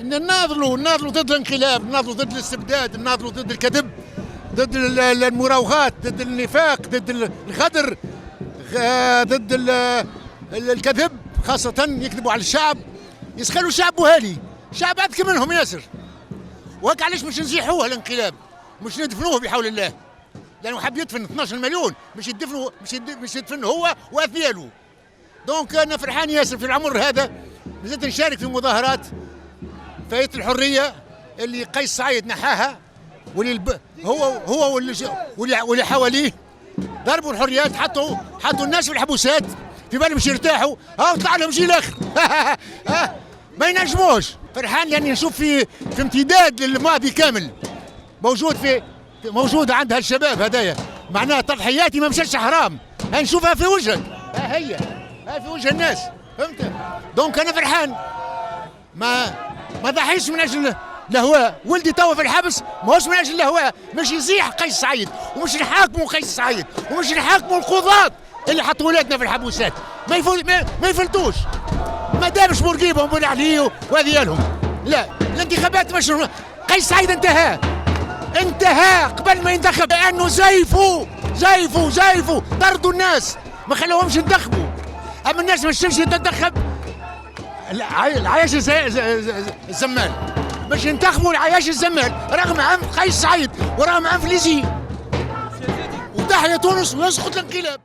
نناضلوا ضد الانقلاب، نناضلوا ضد الاستبداد، نناضلوا ضد الكذب، ضد المراوغات، ضد النفاق، ضد الغدر، ضد الكذب، خاصة يكذبوا على الشعب، يسخلوا الشعب وهالي، الشعب أذكى منهم ياسر. وهيك علاش مش نزيحوه الانقلاب، مش ندفنوه بحول الله، لأنه حب يدفن 12 مليون، مش يدفن هو وأثياله. دونك أنا فرحان ياسر في العمر هذا، نزلت نشارك في مظاهرات فاية الحرية اللي قيس سعيد نحاها، هو واللي حواليه ضربوا الحريات، حطوا الناس في الحبوسات في بالهم باش يرتاحوا، طلع لهم جيل اخر. ما ينجموش. فرحان لاني نشوف في امتداد للماضي كامل موجود عند هالشباب هدايا، معناها تضحياتي ما مشاتش حرام، نشوفها في وجهك، هي في وجه الناس، فهمت؟ دونك انا فرحان، ما ضحيش من اجل الهواء. ولدي توا في الحبس ماهوش من اجل الهواء، مش يزيح قيس سعيد، ومش نحاكموا قيس سعيد، ومش نحاكموا القضاة اللي حطوا ولادنا في الحبوسات، ما يفلتوش، ما دامش بورقيبه وبن علي وهذيالهم. لا، الانتخابات مش قيس سعيد انتهى قبل ما ينتخب، لانه زيفوا طردوا الناس، ما خلوهمش ينتخبوا. اما الناس ما تمشيش تنتخب العياش الزمال، باش ينتخبوا العياش الزمال رغم عنف قيس سعيد ورغم عنف ليزي، وتحيا تونس ويسقط الانقلاب.